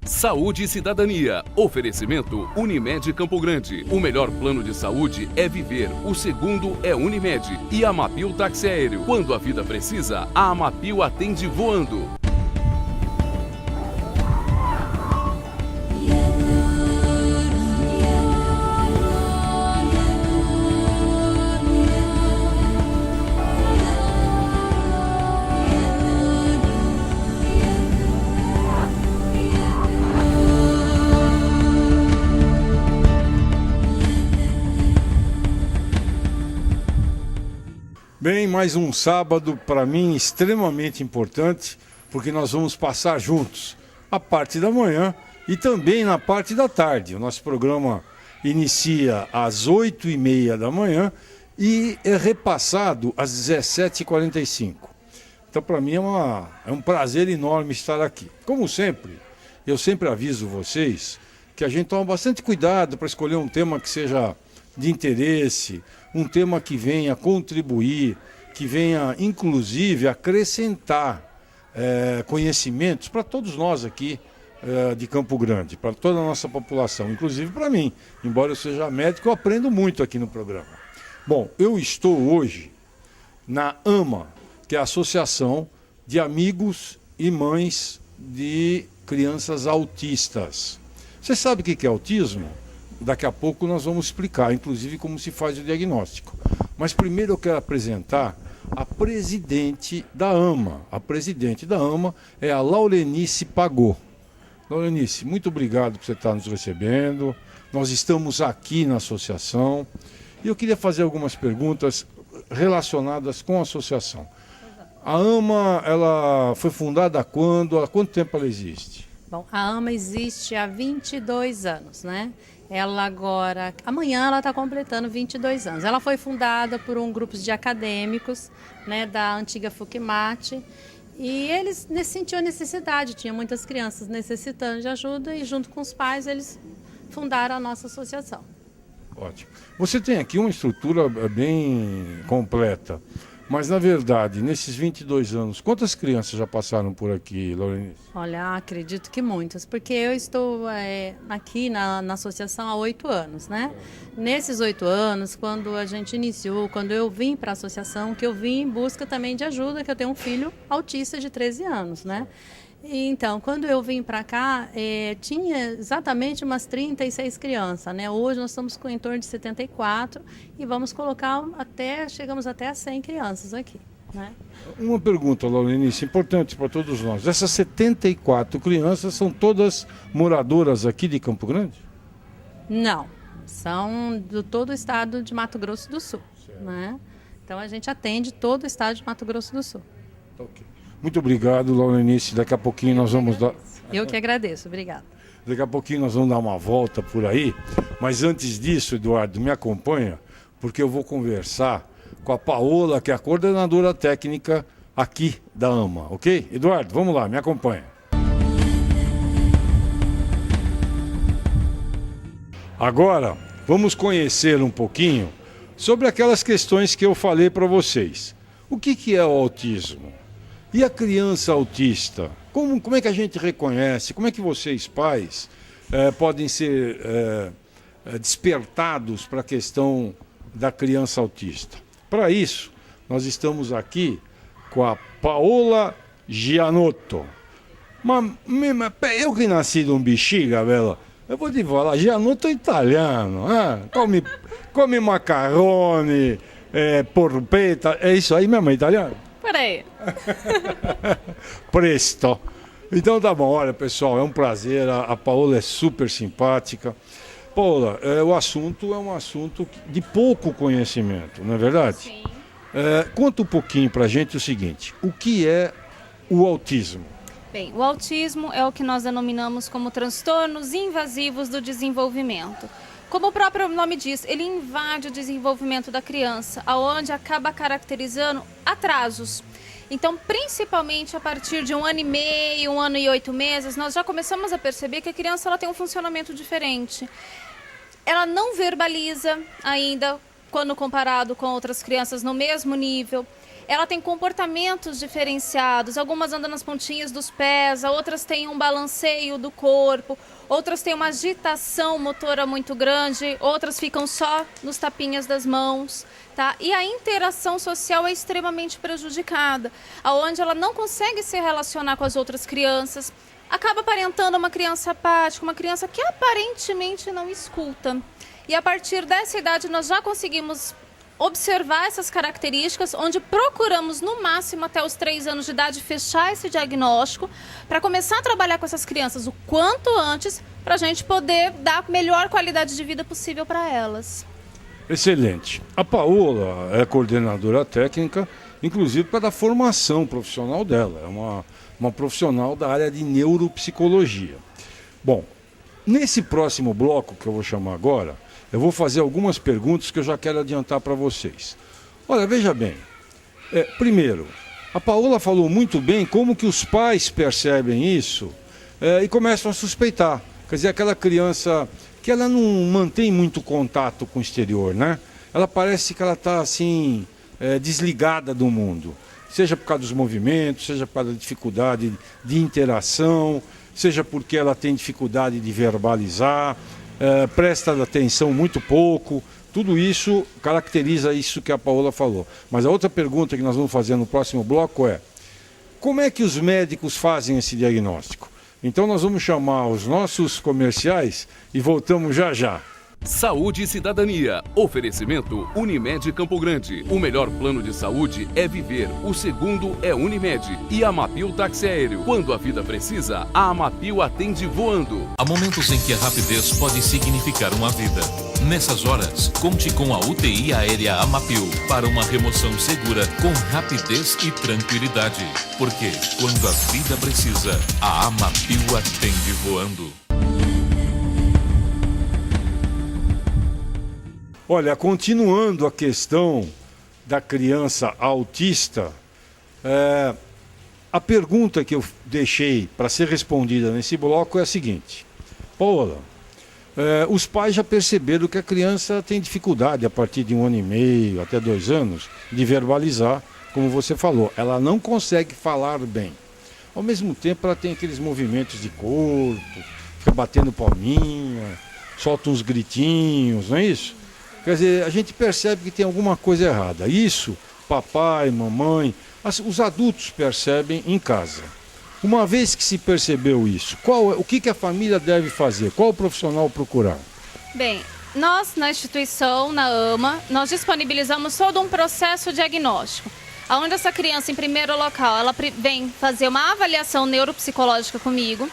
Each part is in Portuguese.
Saúde e Cidadania. Oferecimento Unimed Campo Grande. O melhor plano de saúde é viver. O segundo é Unimed. E Amapil Táxi Aéreo. Quando a vida precisa, a Amapil atende voando. Bem, mais um sábado para mim extremamente importante, porque nós vamos passar juntos a parte da manhã e também na parte da tarde. O nosso programa inicia às 8h30 da manhã e é repassado às 17h45. Então, para mim é um prazer enorme estar aqui. Como sempre, eu sempre aviso vocês que a gente toma bastante cuidado para escolher um tema que seja de interesse, um tema que venha contribuir, que venha inclusive acrescentar conhecimentos para todos nós aqui de Campo Grande, para toda a nossa população, inclusive para mim. Embora eu seja médico, eu aprendo muito aqui no programa. Bom, eu estou hoje na AMA, que é a Associação de Amigos e Mães de Crianças Autistas. Você sabe o que é autismo? Daqui a pouco nós vamos explicar, inclusive, como se faz o diagnóstico. Mas primeiro eu quero apresentar a presidente da AMA. A presidente da AMA é a Laurenice Pagô. Laurenice, muito obrigado por você estar nos recebendo. Nós estamos aqui na associação e eu queria fazer algumas perguntas relacionadas com a associação. A AMA, ela foi fundada quando? Há quanto tempo ela existe? Bom, a AMA existe há 22 anos, né? Amanhã ela está completando 22 anos. Ela foi fundada por um grupo de acadêmicos, né, da antiga FUCMAT, e eles sentiam a necessidade, tinha muitas crianças necessitando de ajuda e junto com os pais eles fundaram a nossa associação. Ótimo. Você tem aqui uma estrutura bem completa, mas na verdade, nesses 22 anos, quantas crianças já passaram por aqui, Laurenice? Olha, acredito que muitas, porque eu estou aqui na associação há 8 anos, né? Nesses 8 anos, quando a gente iniciou, quando eu vim para a associação, que eu vim em busca também de ajuda, que eu tenho um filho autista de 13 anos, né? E, então, quando eu vim para cá, tinha exatamente umas 36 crianças, né? Hoje nós estamos com em torno de 74 e vamos colocar chegamos até a 100 crianças aqui, né? Uma pergunta, Laurenice, importante para todos nós. Essas 74 crianças são todas moradoras aqui de Campo Grande? Não, são de todo o estado de Mato Grosso do Sul, né? Então a gente atende todo o estado de Mato Grosso do Sul. Ok. Muito obrigado, Laurenice. Daqui a pouquinho nós vamos dar... Eu que agradeço, obrigada. Daqui a pouquinho nós vamos dar uma volta por aí. Mas antes disso, Eduardo, me acompanha, porque eu vou conversar com a Paola, que é a coordenadora técnica aqui da AMA, ok? Eduardo, vamos lá, me acompanha. Agora, vamos conhecer um pouquinho sobre aquelas questões que eu falei para vocês. O que é o autismo? E a criança autista? Como é que a gente reconhece? Como é que vocês, pais, podem ser despertados para a questão da criança autista? Para isso, nós estamos aqui com a Paola Gianotto. Mas eu que nasci de um bexiga, velho, eu vou te falar, Gianotto é italiano, come macarrone, porpeta, é isso aí mesmo, é italiano? Por aí. Presto. Então tá bom, olha pessoal, é um prazer, a Paola é super simpática. Paola, o assunto é um assunto de pouco conhecimento, não é verdade? Sim. Conta um pouquinho pra gente o seguinte, o que é o autismo? Bem, o autismo é o que nós denominamos como transtornos invasivos do desenvolvimento. Como o próprio nome diz, ele invade o desenvolvimento da criança, aonde acaba caracterizando atrasos. Então, principalmente a partir de 1 ano e meio, 1 ano e 8 meses, nós já começamos a perceber que a criança ela tem um funcionamento diferente. Ela não verbaliza ainda, quando comparado com outras crianças no mesmo nível. ela tem comportamentos diferenciados. Algumas andam nas pontinhas dos pés, outras têm um balanceio do corpo, outras têm uma agitação motora muito grande, outras ficam só nos tapinhas das mãos. Tá? E a interação social é extremamente prejudicada, onde ela não consegue se relacionar com as outras crianças, acaba aparentando uma criança apática, uma criança que aparentemente não escuta. E a partir dessa idade nós já conseguimos observar essas características, onde procuramos no máximo até os 3 anos de idade fechar esse diagnóstico para começar a trabalhar com essas crianças o quanto antes, para a gente poder dar a melhor qualidade de vida possível para elas. Excelente. A Paola é coordenadora técnica, inclusive para a formação profissional dela. É uma profissional da área de neuropsicologia. Bom, nesse próximo bloco que eu vou chamar agora, eu vou fazer algumas perguntas que eu já quero adiantar para vocês. Olha, veja bem. Primeiro, a Paola falou muito bem como que os pais percebem isso e começam a suspeitar. Quer dizer, aquela criança que ela não mantém muito contato com o exterior, né? Ela parece que ela está assim, desligada do mundo. Seja por causa dos movimentos, seja por causa da dificuldade de interação, seja porque ela tem dificuldade de verbalizar, presta atenção muito pouco. Tudo isso caracteriza isso que a Paola falou. Mas a outra pergunta que nós vamos fazer no próximo bloco é: como é que os médicos fazem esse diagnóstico? Então nós vamos chamar os nossos comerciais e voltamos já já. Saúde e Cidadania. Oferecimento Unimed Campo Grande. O melhor plano de saúde é viver. O segundo é Unimed. E a Amapil Táxi Aéreo. Quando a vida precisa, a Amapil atende voando. Há momentos em que a rapidez pode significar uma vida. Nessas horas, conte com a UTI aérea Amapil para uma remoção segura, com rapidez e tranquilidade. Porque quando a vida precisa, a Amapil atende voando. Olha, continuando a questão da criança autista, a pergunta que eu deixei para ser respondida nesse bloco é a seguinte: Paola, os pais já perceberam que a criança tem dificuldade a partir de 1 ano e meio, até 2 anos, de verbalizar, como você falou. Ela não consegue falar bem. Ao mesmo tempo, ela tem aqueles movimentos de corpo, fica batendo palminha, solta uns gritinhos, não é isso? Quer dizer, a gente percebe que tem alguma coisa errada. Isso, papai, mamãe, os adultos percebem em casa. Uma vez que se percebeu isso, o que a família deve fazer? Qual o profissional procurar? Bem, nós na instituição, na AMA, nós disponibilizamos todo um processo diagnóstico, onde essa criança, em primeiro local, ela vem fazer uma avaliação neuropsicológica comigo,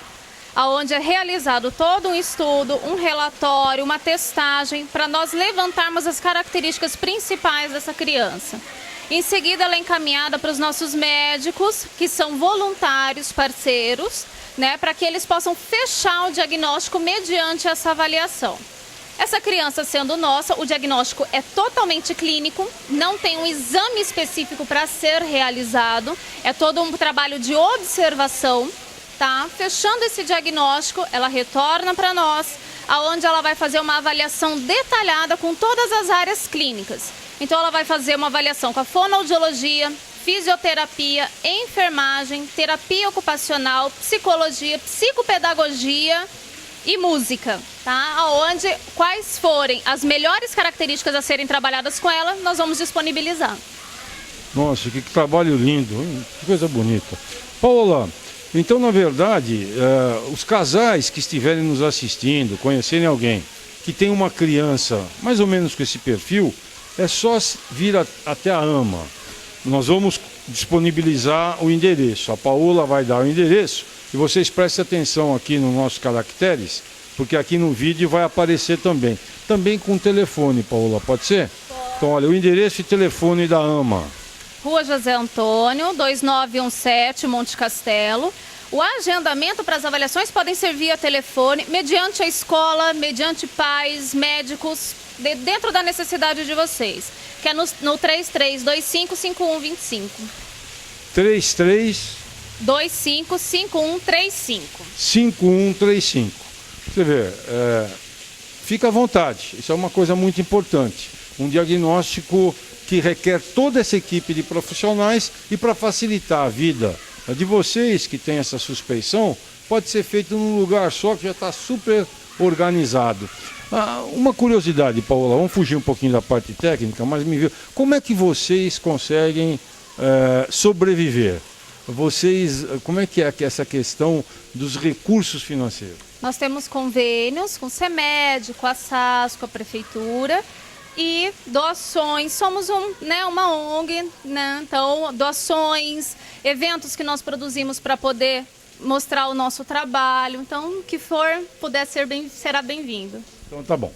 onde é realizado todo um estudo, um relatório, uma testagem, para nós levantarmos as características principais dessa criança. Em seguida, ela é encaminhada para os nossos médicos, que são voluntários, parceiros, né, para que eles possam fechar o diagnóstico mediante essa avaliação. Essa criança sendo nossa, o diagnóstico é totalmente clínico, não tem um exame específico para ser realizado, é todo um trabalho de observação. Tá? Fechando esse diagnóstico, ela retorna para nós, onde ela vai fazer uma avaliação detalhada com todas as áreas clínicas. Então ela vai fazer uma avaliação com a fonoaudiologia, fisioterapia, enfermagem, terapia ocupacional, psicologia, psicopedagogia e música, tá? Onde quais forem as melhores características a serem trabalhadas com ela, nós vamos disponibilizar. Nossa, que trabalho lindo, hein? Que coisa bonita. Paola, então, na verdade, os casais que estiverem nos assistindo, conhecerem alguém que tem uma criança mais ou menos com esse perfil, é só vir até a AMA. Nós vamos disponibilizar o endereço. A Paola vai dar o endereço e vocês prestem atenção aqui nos nossos caracteres, porque aqui no vídeo vai aparecer também. Também com telefone, Paola, pode ser? Pode. Então, olha, o endereço e telefone da AMA. Rua José Antônio, 2917, Monte Castelo. O agendamento para as avaliações podem ser via telefone, mediante a escola, mediante pais, médicos, dentro da necessidade de vocês, que é no 3325-5125. 3325-5135. 5135. Você vê, fica à vontade, isso é uma coisa muito importante. Um diagnóstico que requer toda essa equipe de profissionais e para facilitar a vida de vocês que têm essa suspeição, pode ser feito num lugar só que já está super organizado. Uma curiosidade, Paola, vamos fugir um pouquinho da parte técnica, mas me viu. Como é que vocês conseguem sobreviver? Como é que é essa questão dos recursos financeiros? Nós temos convênios com o CEMED, com a SAS, com a Prefeitura e doações. Somos uma ONG, né? Então doações, eventos que nós produzimos para poder mostrar o nosso trabalho. Então, o que puder ser será bem-vindo. Então tá bom.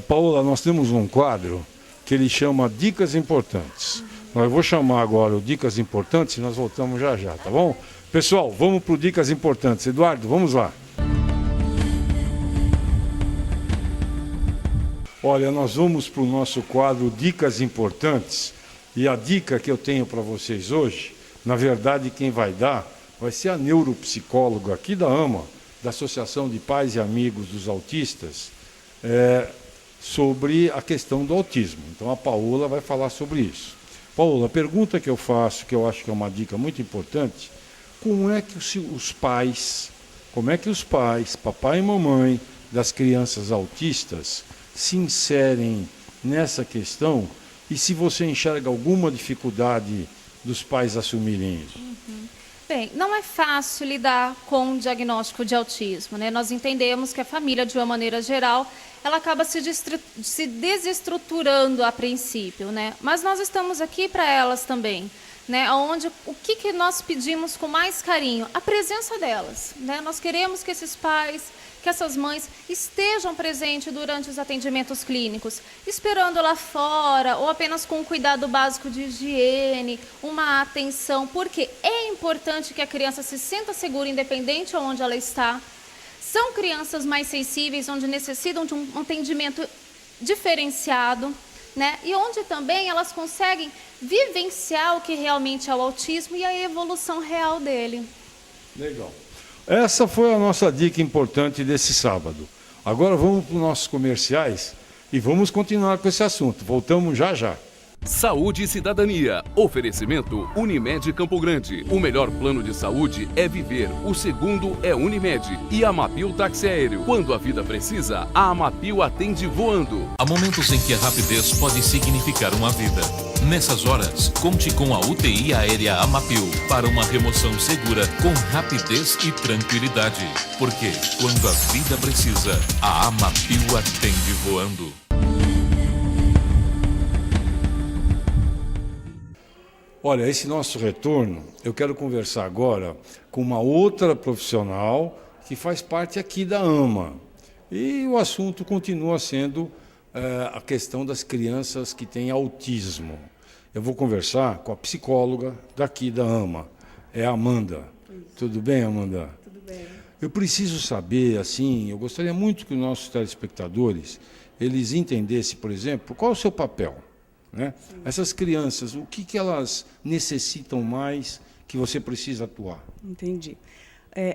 Paola, nós temos um quadro que ele chama Dicas Importantes. Eu vou chamar agora o Dicas Importantes e nós voltamos já já, tá bom? Pessoal, vamos para o Dicas Importantes. Eduardo, vamos lá. Olha, nós vamos para o nosso quadro Dicas Importantes. E a dica que eu tenho para vocês hoje, na verdade, quem vai dar vai ser a neuropsicóloga aqui da AMA, da Associação de Pais e Amigos dos Autistas, sobre a questão do autismo. Então a Paola vai falar sobre isso. Paola, a pergunta que eu faço, que eu acho que é uma dica muito importante, como é que os pais, papai e mamãe das crianças autistas, se inserem nessa questão e se você enxerga alguma dificuldade dos pais assumirem isso? Bem, não é fácil lidar com o diagnóstico de autismo, né? Nós entendemos que a família, de uma maneira geral, ela acaba se desestruturando a princípio, né? Mas nós estamos aqui para elas também, né? O que nós pedimos com mais carinho? A presença delas, né? Nós queremos que esses pais, que essas mães estejam presentes durante os atendimentos clínicos, esperando lá fora ou apenas com um cuidado básico de higiene, uma atenção, porque é importante que a criança se sinta segura, independente de onde ela está. São crianças mais sensíveis, onde necessitam de um atendimento diferenciado, né? E onde também elas conseguem vivenciar o que realmente é o autismo e a evolução real dele. Legal. Essa foi a nossa dica importante desse sábado. Agora vamos para os nossos comerciais e vamos continuar com esse assunto. Voltamos já já. Saúde e Cidadania. Oferecimento Unimed Campo Grande. O melhor plano de saúde é viver. O segundo é Unimed. E Amapil Táxi Aéreo. Quando a vida precisa, a Amapil atende voando. Há momentos em que a rapidez pode significar uma vida. Nessas horas, conte com a UTI aérea Amapil para uma remoção segura com rapidez e tranquilidade. Porque quando a vida precisa, a Amapil atende voando. Olha, esse nosso retorno, eu quero conversar agora com uma outra profissional que faz parte aqui da AMA. E o assunto continua sendo a questão das crianças que têm autismo. Eu vou conversar com a psicóloga daqui da AMA, é a Amanda. Tudo bem, Amanda? Tudo bem. Eu preciso saber, assim, eu gostaria muito que os nossos telespectadores, eles entendessem, por exemplo, qual é o seu papel, né? Essas crianças, o que elas necessitam mais que você precisa atuar? Entendi.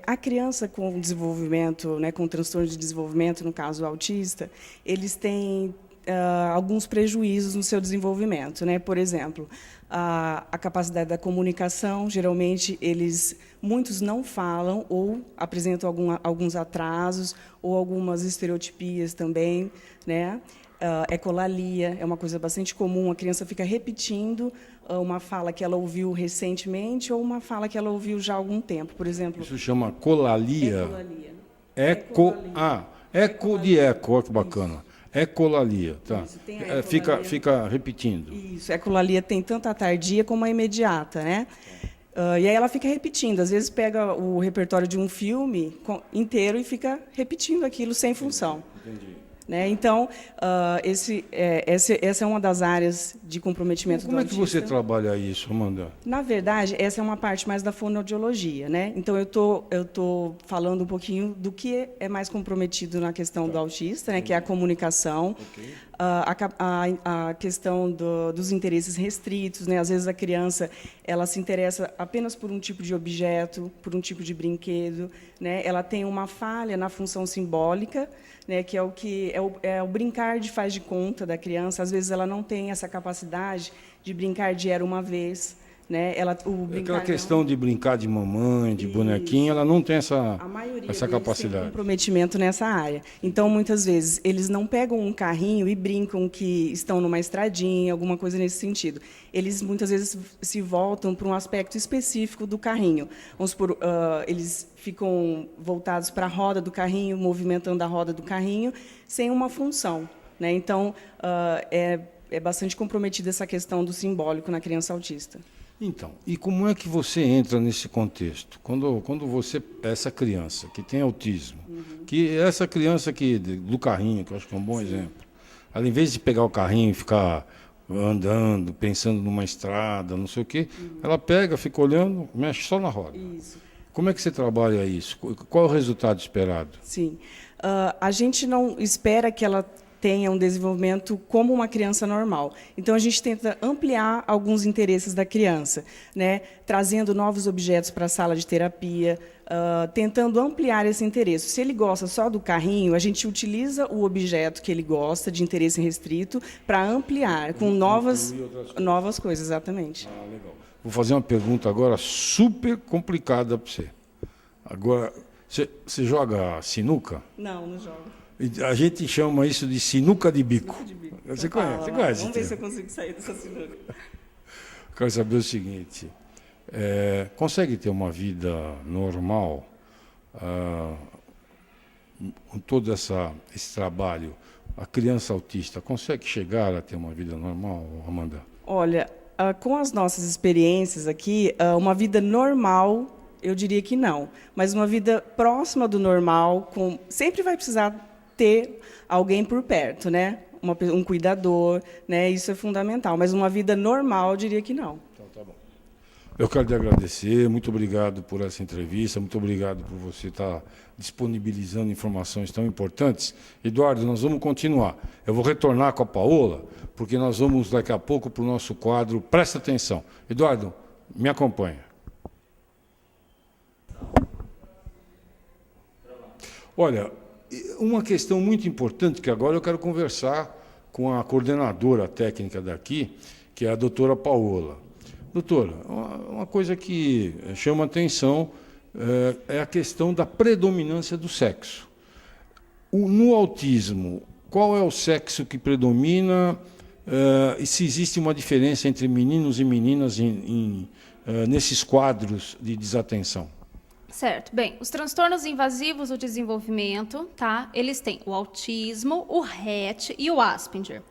A criança com desenvolvimento, né, com transtorno de desenvolvimento, no caso autista, eles têm alguns prejuízos no seu desenvolvimento, né? Por exemplo, a capacidade da comunicação, geralmente muitos não falam ou apresentam alguns atrasos ou algumas estereotipias também, né? Ecolalia é uma coisa bastante comum, a criança fica repetindo uma fala que ela ouviu recentemente ou uma fala que ela ouviu já há algum tempo, por exemplo. Isso chama colalia? Ecolalia. Eco de eco, olha que bacana. Ecolalia, tá. Isso, tem a ecolalia. Fica repetindo. Isso, a ecolalia tem tanto a tardia como a imediata, né? E aí ela fica repetindo, às vezes pega o repertório de um filme inteiro e fica repetindo aquilo sem função. Entendi. Né? Então, essa é uma das áreas de comprometimento do autista. Como é que você trabalha isso, Amanda? Na verdade, essa é uma parte mais da fonoaudiologia, né? Então, eu tô falando um pouquinho do que é mais comprometido na questão do autista, né? Que é a comunicação, a questão dos interesses restritos, né? Às vezes a criança ela se interessa apenas por um tipo de objeto, por um tipo de brinquedo, né? Ela tem uma falha na função simbólica, né? Que é o brincar de faz de conta da criança. Às vezes ela não tem essa capacidade de brincar de era uma vez, né? Aquela questão de brincar de mamãe, de bonequinha, ela não tem essa capacidade. Tem comprometimento nessa área. Então, muitas vezes, eles não pegam um carrinho e brincam que estão numa estradinha, alguma coisa nesse sentido. Eles, muitas vezes, se voltam para um aspecto específico do carrinho. Vamos supor, eles ficam voltados para a roda do carrinho, movimentando a roda do carrinho, sem uma função, né? Então, é bastante comprometida essa questão do simbólico na criança autista. Então, e como é que você entra nesse contexto? Quando você, essa criança que tem autismo, que essa criança do carrinho, que eu acho que é um bom exemplo, ela, em vez de pegar o carrinho e ficar andando, pensando numa estrada, não sei o quê, ela pega, fica olhando, mexe só na roda. Isso. Como é que você trabalha isso? Qual é o resultado esperado? Sim. A gente não espera que ela tenha um desenvolvimento como uma criança normal. Então, a gente tenta ampliar alguns interesses da criança, né? Trazendo novos objetos para a sala de terapia, tentando ampliar esse interesse. Se ele gosta só do carrinho, a gente utiliza o objeto que ele gosta, de interesse restrito, para ampliar com novas coisas, exatamente. Legal. Vou fazer uma pergunta agora super complicada para você. Agora, você joga sinuca? Não jogo. A gente chama isso de sinuca de bico. Você conhece? Vamos ver se eu consigo sair dessa sinuca. Quero saber o seguinte, consegue ter uma vida normal com todo esse trabalho? A criança autista consegue chegar a ter uma vida normal, Amanda? Olha, com as nossas experiências aqui, uma vida normal, eu diria que não. Mas uma vida próxima do normal, sempre vai precisar ter alguém por perto, né? Um cuidador, né? Isso é fundamental. Mas uma vida normal, eu diria que não. Então, tá bom. Eu quero te agradecer, muito obrigado por essa entrevista, muito obrigado por você estar disponibilizando informações tão importantes. Eduardo, nós vamos continuar. Eu vou retornar com a Paola, porque nós vamos daqui a pouco para o nosso quadro. Presta atenção. Eduardo, me acompanha. Olha, uma questão muito importante, que agora eu quero conversar com a coordenadora técnica daqui, que é a doutora Paola. Doutora, uma coisa que chama atenção é a questão da predominância do sexo. No autismo, qual é o sexo que predomina e se existe uma diferença entre meninos e meninas nesses quadros de desatenção? Certo. Bem, os transtornos invasivos do desenvolvimento, tá? Eles têm o autismo, o Rett e o Asperger.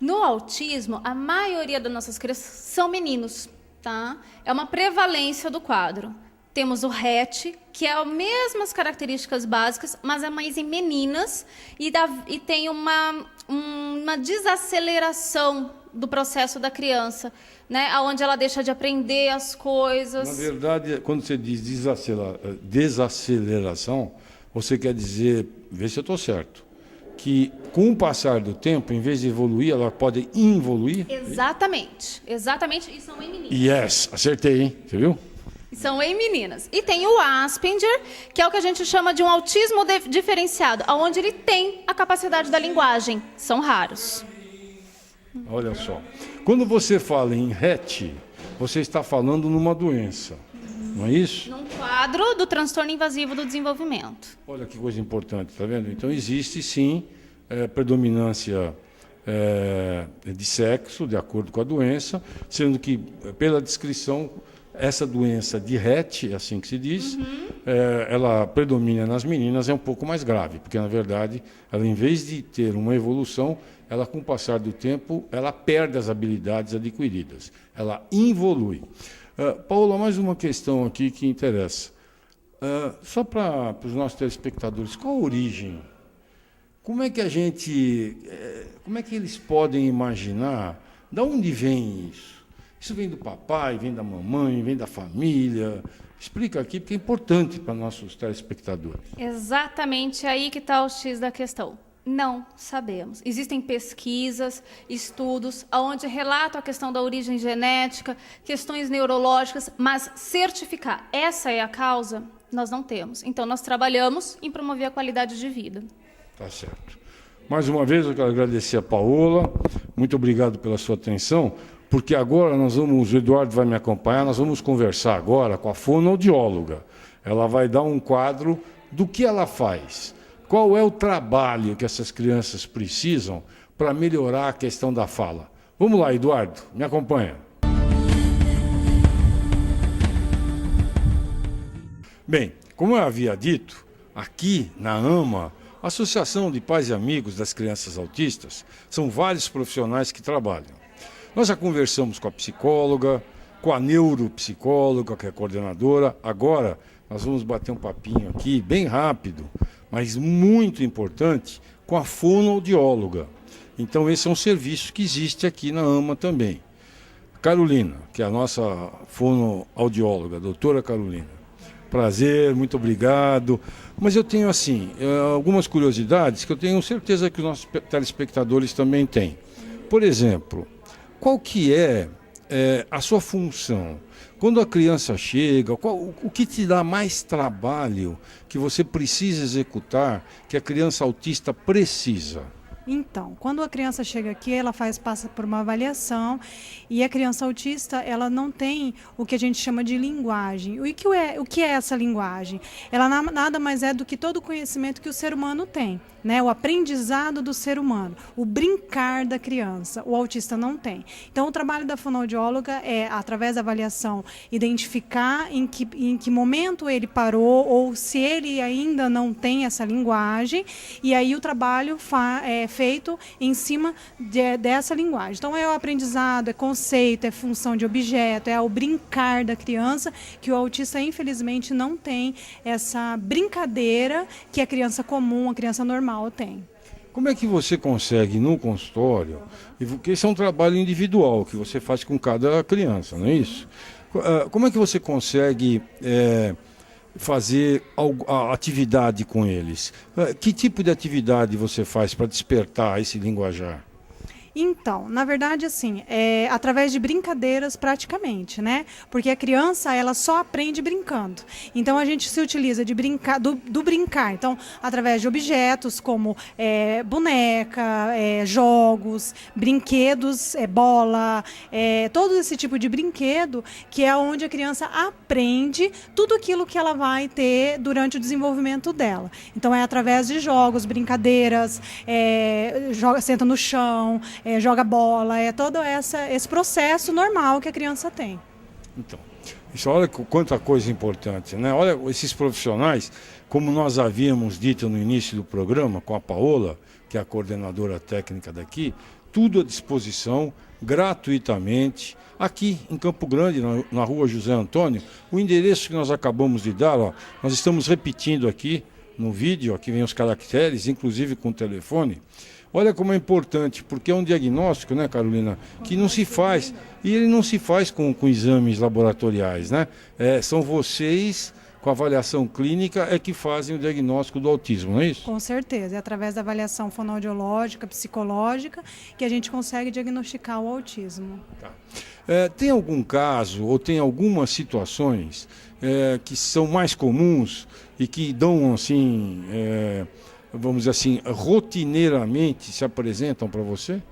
No autismo, a maioria das nossas crianças são meninos, tá? É uma prevalência do quadro. Temos o Rett, que é as mesmas características básicas, mas é mais em meninas e tem uma desaceleração do processo da criança, né? Onde ela deixa de aprender as coisas. Na verdade, quando você diz desaceleração, você quer dizer, vê se eu estou certo, que com o passar do tempo, em vez de evoluir, ela pode involuir? Exatamente. Exatamente. E são em meninas. Yes, acertei, hein? Você viu? São em meninas. E tem o Asperger, que é o que a gente chama de um autismo diferenciado, onde ele tem a capacidade da linguagem. São raros. Olha só. Quando você fala em Rett, você está falando numa doença, não é isso? Num quadro do transtorno invasivo do desenvolvimento. Olha que coisa importante, tá vendo? Então existe sim predominância de sexo, de acordo com a doença, sendo que, pela descrição, essa doença de Rett, assim que se diz, ela predomina nas meninas, é um pouco mais grave, porque, na verdade, ela, em vez de ter uma evolução, ela, com o passar do tempo, ela perde as habilidades adquiridas, ela involui. Paola, mais uma questão aqui que interessa. Só para os nossos telespectadores, qual a origem? Como é que como é que eles podem imaginar de onde vem isso? Isso vem do papai, vem da mamãe, vem da família? Explica aqui, porque é importante para nossos telespectadores. Exatamente aí que está o X da questão. Não sabemos. Existem pesquisas, estudos, onde relatam a questão da origem genética, questões neurológicas, mas certificar essa é a causa, nós não temos. Então, nós trabalhamos em promover a qualidade de vida. Tá certo. Mais uma vez, eu quero agradecer a Paola. Muito obrigado pela sua atenção, porque agora o Eduardo vai me acompanhar, nós vamos conversar agora com a fonoaudióloga. Ela vai dar um quadro do que ela faz. Qual é o trabalho que essas crianças precisam para melhorar a questão da fala? Vamos lá, Eduardo, me acompanha. Bem, como eu havia dito, aqui na AMA, Associação de Pais e Amigos das Crianças Autistas, são vários profissionais que trabalham. Nós já conversamos com a psicóloga, com a neuropsicóloga, que é a coordenadora. Agora nós vamos bater um papinho aqui, bem rápido, mas muito importante, com a fonoaudióloga. Então esse é um serviço que existe aqui na AMA também. Carolina, que é a nossa fonoaudióloga, doutora Carolina. Prazer, muito obrigado. Mas eu tenho, assim, algumas curiosidades que eu tenho certeza que os nossos telespectadores também têm. Por exemplo, qual que é a sua função? Quando a criança chega, o que te dá mais trabalho que você precisa executar, que a criança autista precisa? Então, quando a criança chega aqui, ela passa por uma avaliação e a criança autista, ela não tem o que a gente chama de linguagem. O que é essa linguagem? Ela nada mais é do que todo o conhecimento que o ser humano tem, né? O aprendizado do ser humano, o brincar da criança. O autista não tem. Então, o trabalho da fonoaudióloga é, através da avaliação, identificar em que momento ele parou ou se ele ainda não tem essa linguagem, e aí o trabalho é feito em cima dessa linguagem. Então é o aprendizado, é conceito, é função de objeto, é o brincar da criança, que o autista infelizmente não tem essa brincadeira que a criança comum, a criança normal tem. Como é que você consegue no consultório, porque esse é um trabalho individual que você faz com cada criança, não é isso? Como é que você consegue fazer a atividade com eles? Que tipo de atividade você faz para despertar esse linguajar? Então, na verdade, assim, através de brincadeiras praticamente, né? Porque a criança, ela só aprende brincando. Então, a gente se utiliza de brincar, do brincar. Então, através de objetos como boneca, jogos, brinquedos, bola, todo esse tipo de brinquedo, que é onde a criança aprende tudo aquilo que ela vai ter durante o desenvolvimento dela. Então, é através de jogos, brincadeiras, senta no chão, joga bola, todo esse processo normal que a criança tem. Então, isso, olha quanta coisa importante, né? Olha, esses profissionais, como nós havíamos dito no início do programa, com a Paola, que é a coordenadora técnica daqui, tudo à disposição, gratuitamente, aqui em Campo Grande, na rua José Antônio. O endereço que nós acabamos de dar, ó, nós estamos repetindo aqui no vídeo, aqui vem os caracteres, inclusive com o telefone. Olha como é importante, porque é um diagnóstico, né, Carolina, que não se faz, e ele não se faz com exames laboratoriais, né? São vocês, com avaliação clínica, que fazem o diagnóstico do autismo, não é isso? Com certeza, é através da avaliação fonoaudiológica, psicológica, que a gente consegue diagnosticar o autismo. Tá. Tem algum caso, ou tem algumas situações que são mais comuns e que dão, assim... vamos dizer assim, rotineiramente se apresentam para você?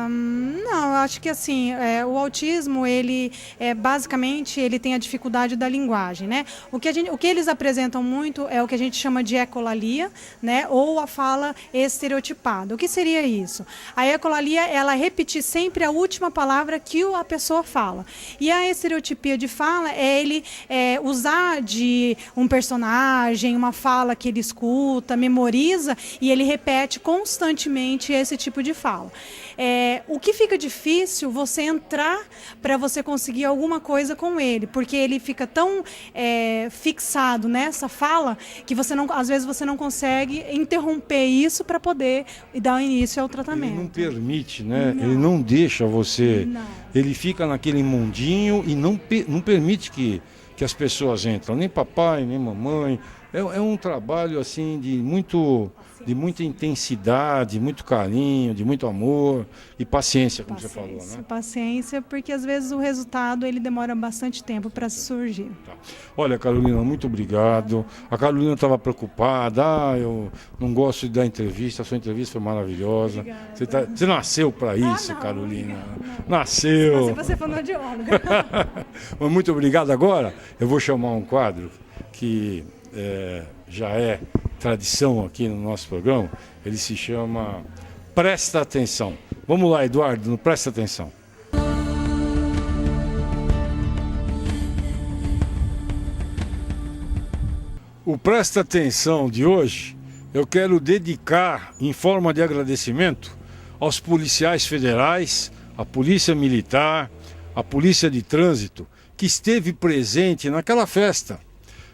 Não, eu acho que assim, o autismo, ele basicamente ele tem a dificuldade da linguagem, né? O que eles apresentam muito é o que a gente chama de ecolalia, né? Ou a fala estereotipada. O que seria isso? A ecolalia, ela repetir sempre a última palavra que a pessoa fala. E a estereotipia de fala é ele usar de um personagem, uma fala que ele escuta, memoriza, e ele repete constantemente esse tipo de fala. O que fica difícil você entrar para você conseguir alguma coisa com ele, porque ele fica tão fixado nessa fala que às vezes você não consegue interromper isso para poder dar início ao tratamento. Ele não permite, né? Não. Ele não deixa você. Não. Ele fica naquele mundinho e não permite que as pessoas entrem, nem papai, nem mamãe. É um trabalho assim de muito de muita intensidade, muito carinho, de muito amor e paciência, como você falou, né? Paciência, porque às vezes o resultado ele demora bastante tempo para surgir. Tá. Olha, Carolina, muito obrigado. A Carolina estava preocupada, eu não gosto de dar entrevista, a sua entrevista foi maravilhosa. Você nasceu para isso, não, Carolina. Não. Nasceu. Se você for fonoaudióloga. Mas muito obrigado. Agora eu vou chamar um quadro que já é tradição aqui no nosso programa. Ele se chama Presta Atenção. Vamos lá, Eduardo, no Presta Atenção. O Presta Atenção de hoje eu quero dedicar em forma de agradecimento aos policiais federais, à Polícia Militar, à Polícia de Trânsito, que esteve presente naquela festa.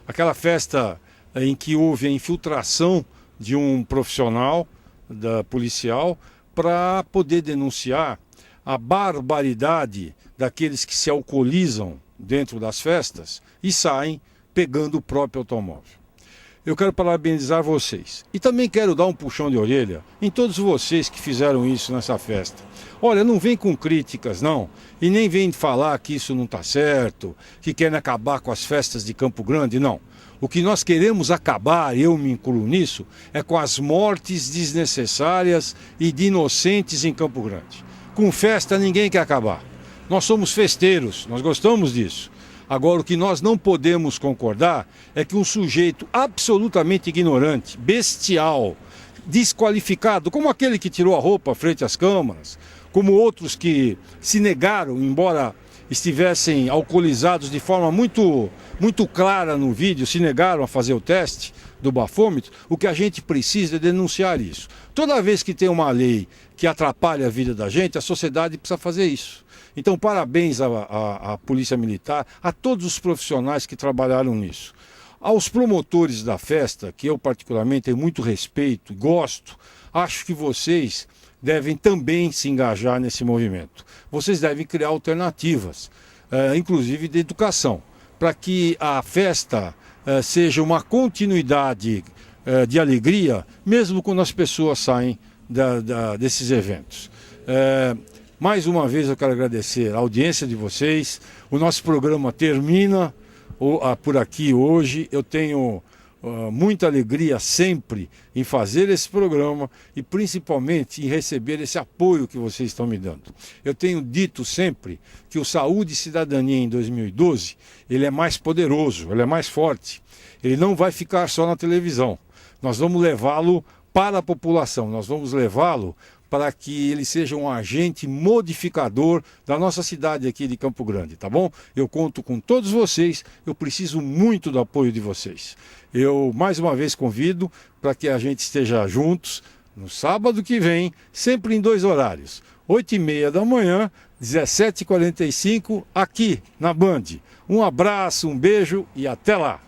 Aquela festa em que houve a infiltração de um profissional policial para poder denunciar a barbaridade daqueles que se alcoolizam dentro das festas e saem pegando o próprio automóvel. Eu quero parabenizar vocês e também quero dar um puxão de orelha em todos vocês que fizeram isso nessa festa. Olha, não vem com críticas não, e nem vem falar que isso não está certo, que querem acabar com as festas de Campo Grande, não. O que nós queremos acabar, eu me incluo nisso, é com as mortes desnecessárias e de inocentes em Campo Grande. Com festa ninguém quer acabar. Nós somos festeiros, nós gostamos disso. Agora, o que nós não podemos concordar é que um sujeito absolutamente ignorante, bestial, desqualificado, como aquele que tirou a roupa frente às câmaras, como outros que se negaram, embora estivessem alcoolizados de forma muito clara no vídeo, se negaram a fazer o teste do bafômetro, o que a gente precisa é denunciar isso. Toda vez que tem uma lei que atrapalha a vida da gente, a sociedade precisa fazer isso. Então, parabéns à Polícia Militar, a todos os profissionais que trabalharam nisso. Aos promotores da festa, que eu particularmente tenho muito respeito, gosto, acho que vocês devem também se engajar nesse movimento. Vocês devem criar alternativas, inclusive de educação, para que a festa seja uma continuidade de alegria, mesmo quando as pessoas saem desses eventos. Mais uma vez eu quero agradecer a audiência de vocês. O nosso programa termina por aqui hoje. Eu tenho muita alegria sempre em fazer esse programa e principalmente em receber esse apoio que vocês estão me dando. Eu tenho dito sempre que o Saúde e Cidadania em 2012, ele é mais poderoso, ele é mais forte. Ele não vai ficar só na televisão. Nós vamos levá-lo para a população, nós vamos levá-lo para que ele seja um agente modificador da nossa cidade aqui de Campo Grande, tá bom? Eu conto com todos vocês, eu preciso muito do apoio de vocês. Eu, mais uma vez, convido para que a gente esteja juntos no sábado que vem, sempre em 2 horários, 8h30 da manhã, 17h45, aqui na Band. Um abraço, um beijo e até lá!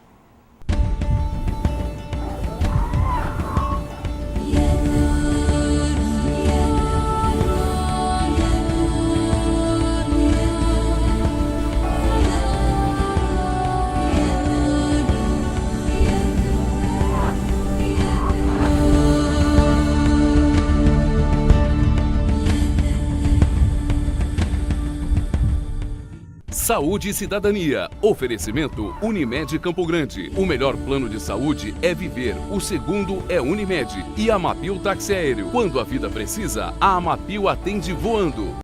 Saúde e Cidadania. Oferecimento Unimed Campo Grande. O melhor plano de saúde é viver. O segundo é Unimed. E Amapil Táxi Aéreo. Quando a vida precisa, a Amapil atende voando.